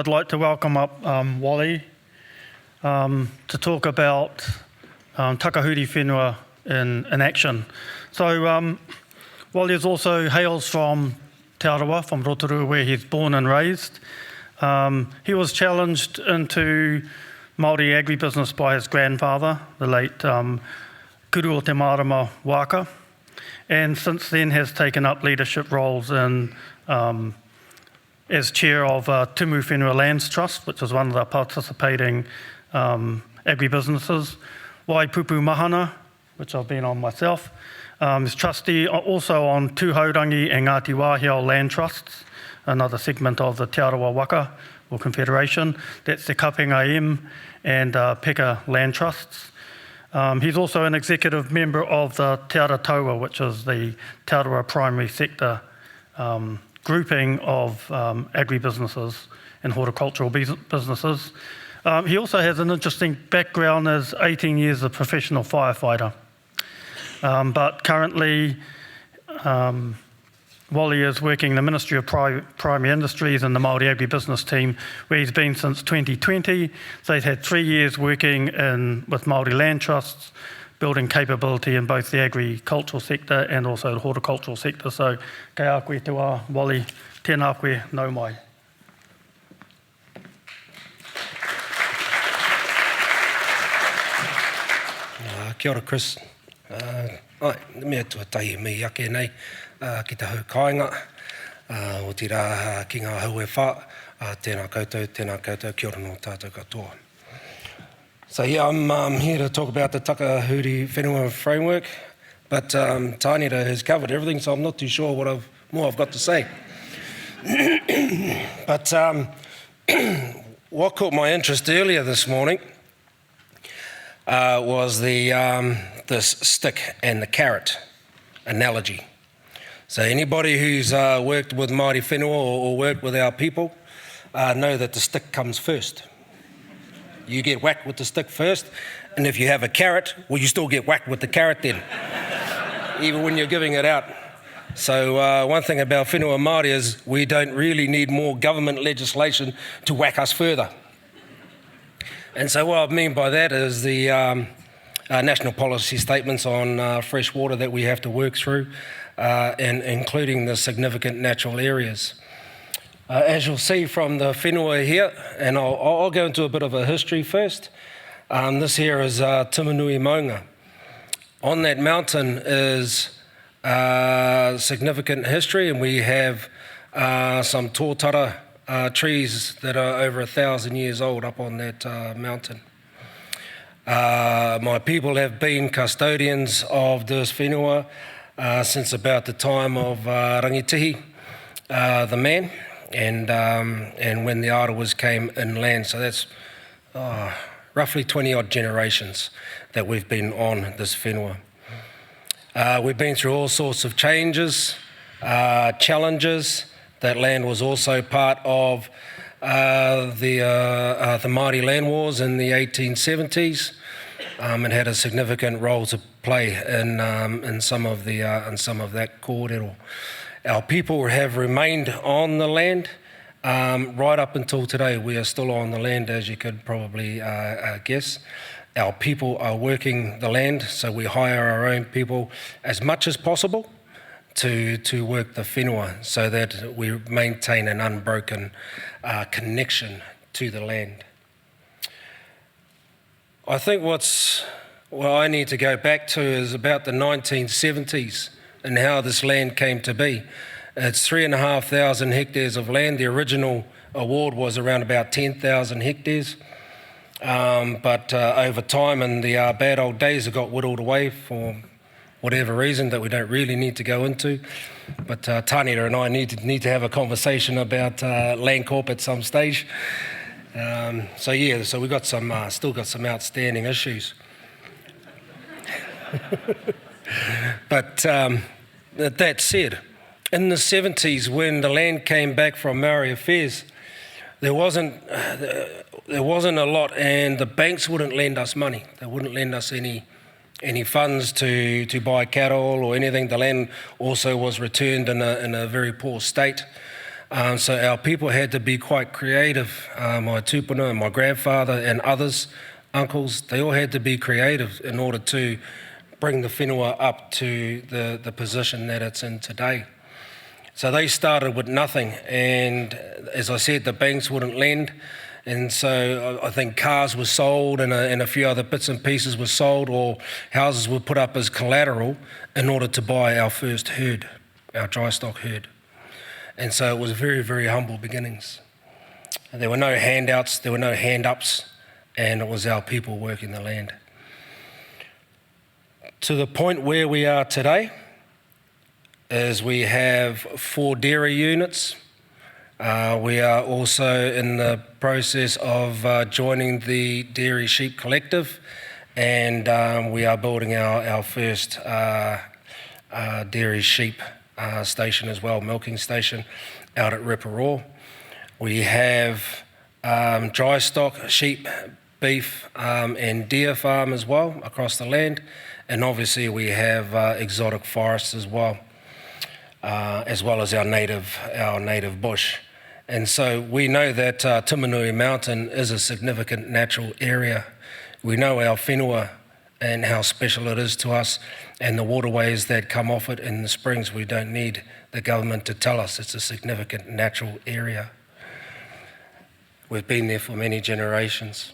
I'd like to welcome up Wally to talk about takahuri whenua in action. So Wally also hails from Te Arawa, from Rotorua, where he's born and raised. He was challenged into Māori agribusiness by his grandfather, the late Kuru o te Marama Waka, and since then has taken up leadership roles in as chair of Tumu Whenua Lands Trust, which is one of the participating agribusinesses. Waipupu Mahana, which I've been on myself, is trustee also on Tūhaurangi and Ngāti Wāhiao Land Trusts, another segment of the Te Arawa Waka or Confederation. That's the Kapenga M and Peka Land Trusts. He's also an executive member of the Te Ara Taua, which is the Te Arawa primary sector grouping of agribusinesses and horticultural businesses. He also has an interesting background as 18 years of professional firefighter. But currently, Wally is working in the Ministry of Primary Industries and the Māori Agribusiness team, where he's been since 2020. So he's had 3 years working with Māori land trusts, building capability in both the agricultural sector and also the horticultural sector. So, kei a koe te wā, Wally, tēnā koe nau mai. Kia ora, Chris. Mea tuatahi me ake nei ki te hau kāinga o te rā ki ngā hau e whā. Tēnā koutou, kia ora no tātou katoa. So yeah, I'm here to talk about the takahuri whenua framework, but Tānira has covered everything, so I'm not too sure what more I've got to say. But what caught my interest earlier this morning was this stick and the carrot analogy. So anybody who's worked with Māori whenua or worked with our people know that the stick comes first. You get whacked with the stick first, and if you have a carrot, well, you still get whacked with the carrot then, even when you're giving it out. So one thing about whenua Māori is we don't really need more government legislation to whack us further. And so what I mean by that is the national policy statements on fresh water that we have to work through, and including the significant natural areas. As you'll see from the whenua here, and I'll go into a bit of a history first. This here is Tumanui Maunga. On that mountain is significant history, and we have some tōtara trees that are over 1,000 years old up on that mountain. My people have been custodians of this whenua since about the time of Rangitihi, the man, and when the Arawas came inland. So that's roughly 20 odd generations that we've been on this whenua. We've been through all sorts of changes, challenges. That land was also part of the Māori land wars in the 1870s, and had a significant role to play in some of that kōrero. Our people have remained on the land right up until today. We are still on the land, as you could probably guess. Our people are working the land, so we hire our own people as much as possible to work the whenua, so that we maintain an unbroken connection to the land. I think what I need to go back to is about the 1970s and how this land came to be. It's 3,500 hectares of land. The original award was around about 10,000 hectares. But over time, in the bad old days, it got whittled away for whatever reason that we don't really need to go into. But Tānira and I need to have a conversation about Landcorp at some stage. So we've got still got some outstanding issues. But that said, in the 70s, when the land came back from Maori Affairs, there wasn't a lot, and the banks wouldn't lend us money. They wouldn't lend us any funds to buy cattle or anything. The land also was returned in a very poor state. So our people had to be quite creative. My tupuna and my grandfather and others, uncles, they all had to be creative in order to bring the whenua up to the position that it's in today. So they started with nothing, and as I said, the banks wouldn't lend, and so I think cars were sold and a few other bits and pieces were sold, or houses were put up as collateral in order to buy our first herd, our dry stock herd. And so it was very, very humble beginnings. There were no handouts, there were no hand-ups, and it was our people working the land. To the point where we are today is we have 4 dairy units. We are also in the process of joining the Dairy Sheep Collective, and we are building our first dairy sheep station as well, milking station out at Reparaw. We have dry stock, sheep, beef and deer farm as well across the land, and obviously we have exotic forests as well as our native bush. And so we know that Tumanui Mountain is a significant natural area. We know our whenua and how special it is to us, and the waterways that come off it in the springs. We don't need the government to tell us it's a significant natural area. We've been there for many generations.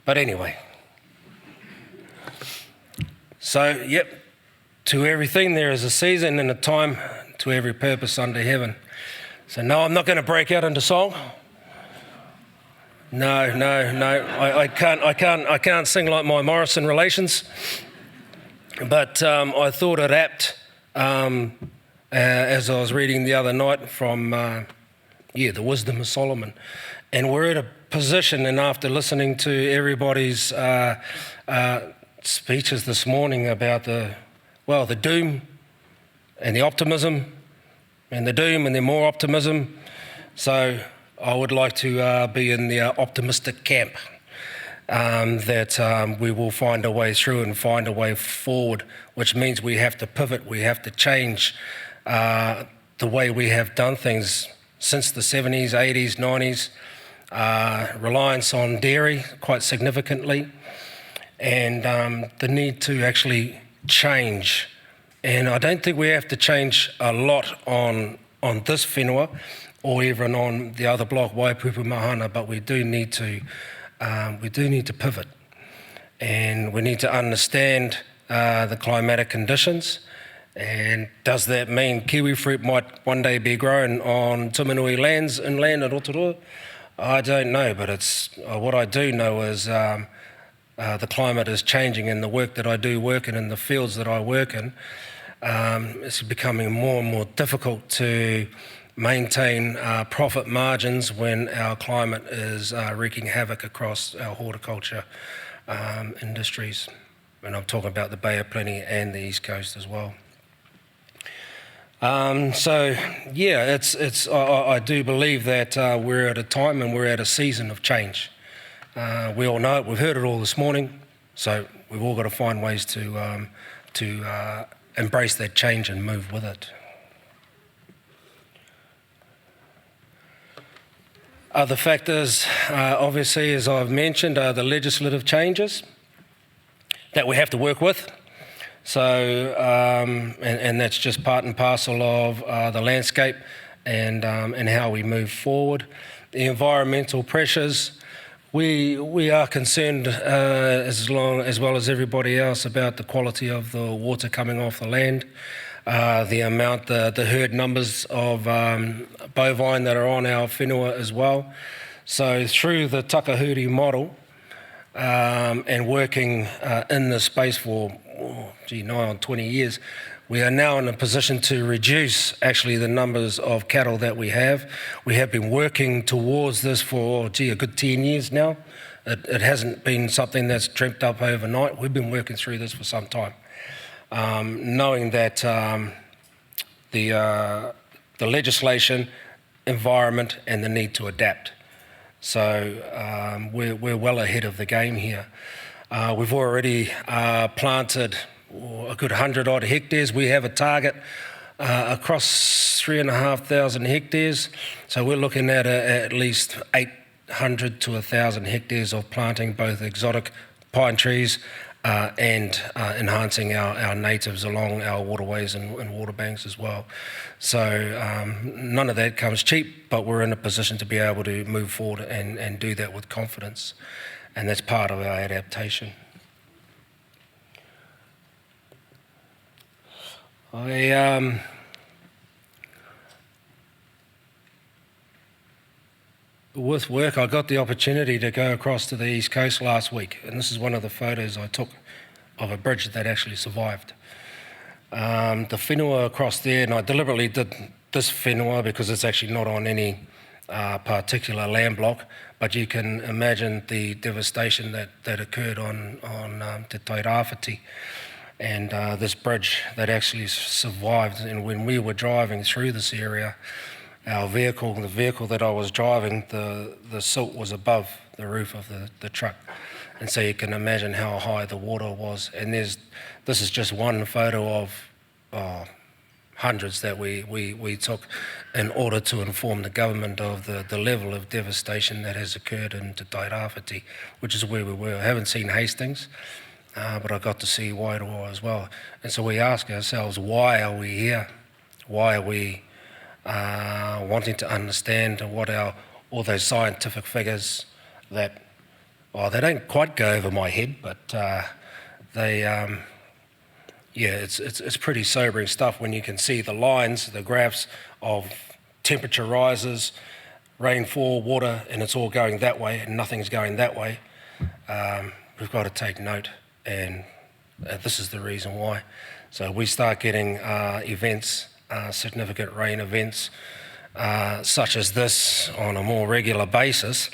But anyway, so yep, to everything there is a season and a time, to every purpose under heaven. So no, I'm not going to break out into song. No, I can't sing like my Morrison relations. But I thought it apt, as I was reading the other night from, the Wisdom of Solomon. And we're at a position, and after listening to everybody's speeches this morning about the doom and the optimism, and the doom and then more optimism. So I would like to be in the optimistic camp, that we will find a way through and find a way forward, which means we have to pivot, we have to change the way we have done things since the 70s, 80s, 90s, reliance on dairy quite significantly, and the need to actually change. And I don't think we have to change a lot on this whenua or even on the other block, Waipupu Mahana, but we do need to pivot, and we need to understand the climatic conditions. And does that mean kiwi fruit might one day be grown on Tumanui lands inland at Rotorua? I don't know, but it's what I do know is the climate is changing, and the work that I do work in the fields that I work in, it's becoming more and more difficult to maintain profit margins when our climate is wreaking havoc across our horticulture industries. And I'm talking about the Bay of Plenty and the East Coast as well. I do believe that we're at a time and we're at a season of change. We all know it. We've heard it all this morning. So we've all got to find ways to embrace that change and move with it. Other factors, obviously, as I've mentioned, are the legislative changes that we have to work with. So, and that's just part and parcel of the landscape and how we move forward. The environmental pressures, we are concerned as well as everybody else about the quality of the water coming off the land, the amount, the herd numbers of bovine that are on our whenua as well. So through the Takahuri model and working in this space for nigh on 20 years, we are now in a position to reduce actually the numbers of cattle that we have. We have been working towards this for a good 10 years now. It hasn't been something that's dreamt up overnight. We've been working through this for some time, knowing that the legislation, environment, and the need to adapt. So we're well ahead of the game here. We've already planted a good 100 odd hectares. We have a target across 3,500 hectares. So we're looking at at least 800 to 1,000 hectares of planting both exotic pine trees and enhancing our natives along our waterways and water banks as well. So none of that comes cheap, but we're in a position to be able to move forward and do that with confidence. And that's part of our adaptation. With work, I got the opportunity to go across to the East Coast last week, and this is one of the photos I took of a bridge that actually survived. The whenua across there, and I deliberately did this whenua because it's actually not on any particular land block, but you can imagine the devastation that occurred on Te Tairāwhiti. And this bridge that actually survived, and when we were driving through this area, the vehicle that I was driving, the silt was above the roof of the truck. And so you can imagine how high the water was. And this is just one photo of hundreds that we took in order to inform the government of the level of devastation that has occurred in Te Tairāwhiti, which is where we were. I haven't seen Hastings, but I got to see Wairoa as well. And so we ask ourselves, why are we here? Why are we wanting to understand what all those scientific figures that, well, they don't quite go over my head, but it's pretty sobering stuff when you can see the lines, the graphs of temperature rises, rainfall, water, and it's all going that way and nothing's going that way. We've got to take note, and this is the reason why. So we start getting events, significant rain events, such as this on a more regular basis.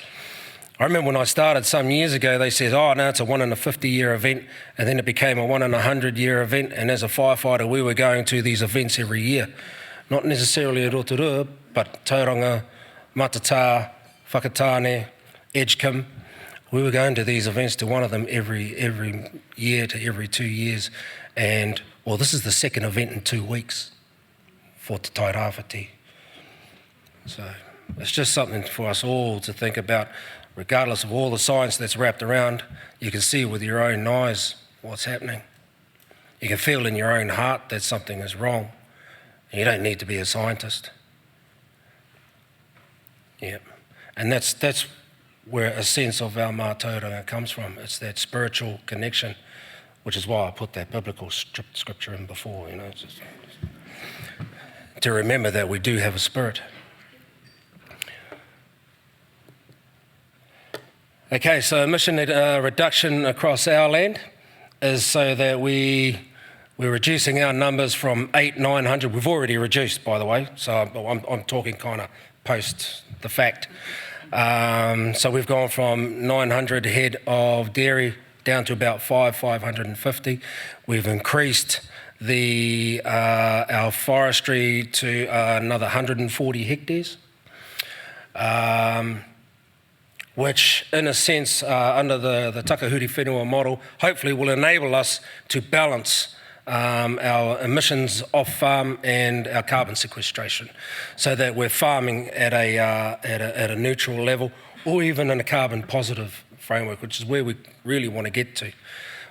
I remember when I started some years ago, they said, oh, no, it's a 1 in a 50-year event, and then it became a 1 in a 100-year event, and as a firefighter, we were going to these events every year. Not necessarily at Rotorua, but Tauranga, Matatā, Whakatāne, Edgecombe. We were going to these events, to one of them every year to every 2 years, and, well, this is the second event in 2 weeks for Te Tairāwhiti. So it's just something for us all to think about. Regardless of all the science that's wrapped around, you can see with your own eyes what's happening. You can feel in your own heart that something is wrong. And you don't need to be a scientist. Yeah. And that's where a sense of our mātauranga comes from. It's that spiritual connection, which is why I put that biblical scripture in before, just to remember that we do have a spirit. Okay, so emission reduction across our land is so that we're reducing our numbers from 900. We've already reduced, by the way, so I'm talking kind of post the fact. So we've gone from 900 head of dairy down to about 550. We've increased our forestry to another 140 hectares. Which in a sense, under the Takahuri Whenua model, hopefully will enable us to balance our emissions off farm and our carbon sequestration, so that we're farming at a neutral level, or even in a carbon positive framework, which is where we really want to get to.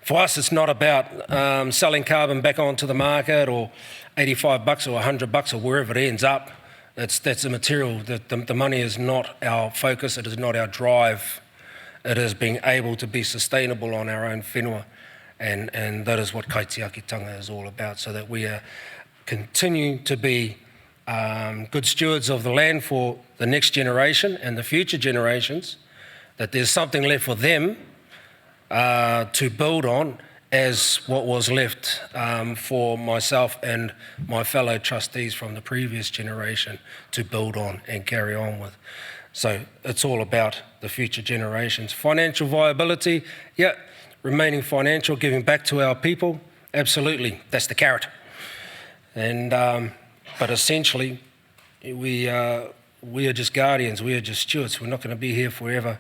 For us, it's not about selling carbon back onto the market, or $85 or $100 or wherever it ends up. That's immaterial. The money is not our focus, it is not our drive. It is being able to be sustainable on our own whenua, and that is what kaitiakitanga is all about, so that we continue to be good stewards of the land for the next generation and the future generations, that there's something left for them to build on, as what was left for myself and my fellow trustees from the previous generation to build on and carry on with. So it's all about the future generations. Financial viability, yeah, remaining financial, giving back to our people, absolutely, that's the carrot. And but essentially, we are just guardians, we are just stewards, we're not going to be here forever.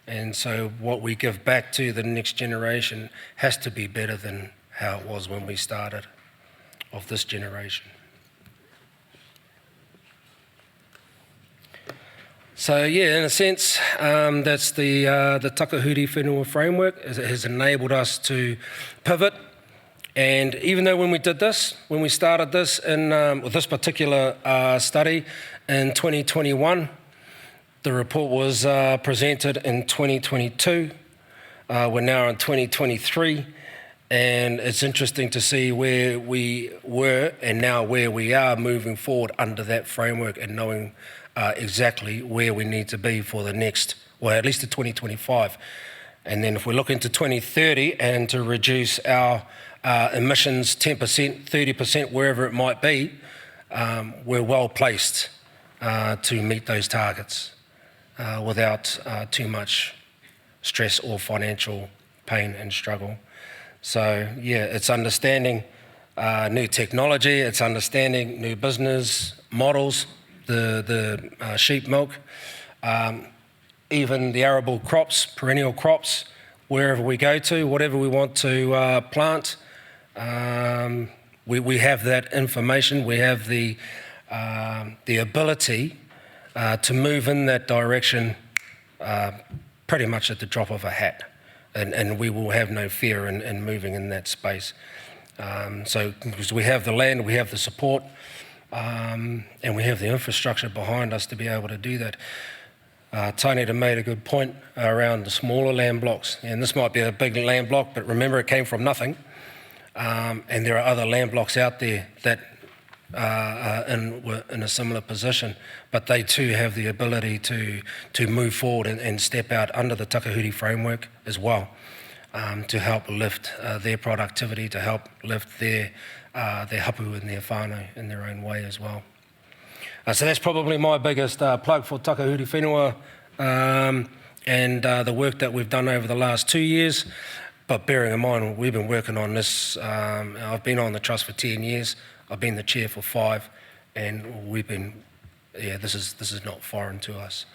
And so what we give back to the next generation has to be better than how it was when we started, of this generation. So yeah, in a sense, that's the Takahuri Whenua framework. It has enabled us to pivot. And even though when we started this with this particular study in 2021, the report was presented in 2022. We're now in 2023, and it's interesting to see where we were and now where we are moving forward under that framework and knowing exactly where we need to be for the next, well, at least to 2025. And then if we look into 2030 and to reduce our emissions 10%, 30%, wherever it might be, we're well placed to meet those targets without too much stress or financial pain and struggle. So yeah, it's understanding new technology, it's understanding new business models, the sheep milk, even the arable crops, perennial crops, wherever we go to, whatever we want to plant. We have that information, we have the ability to move in that direction pretty much at the drop of a hat. And we will have no fear in moving in that space. So because we have the land, we have the support, and we have the infrastructure behind us to be able to do that. Taineta made a good point around the smaller land blocks. And this might be a big land block, but remember it came from nothing. And there are other land blocks out there that were in a similar position, but they too have the ability to move forward and step out under the Takahuri framework as well, to help lift their productivity, to help lift their hapu and their whānau in their own way as well. So that's probably my biggest plug for Takahuri Whenua and the work that we've done over the last 2 years. But bearing in mind, we've been working on this, I've been on the trust for 10 years, I've been the chair for 5, and this is not foreign to us.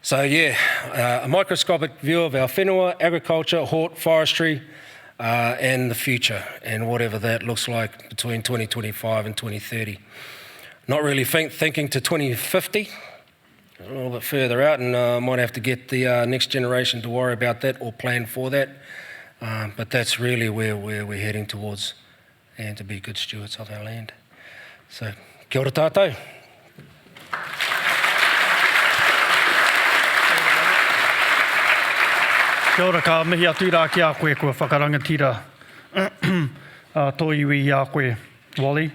So yeah, a microscopic view of our whenua, agriculture, hort, forestry, and the future, and whatever that looks like between 2025 and 2030. Not really thinking to 2050, a little bit further out, and I might have to get the next generation to worry about that or plan for that. But that's really where we're heading towards, and to be good stewards of our land. So, kia ora tātou. Kia ora, ka mihi atu rā ki a koe kua whakarangatira tō iwi i a koe, Wally.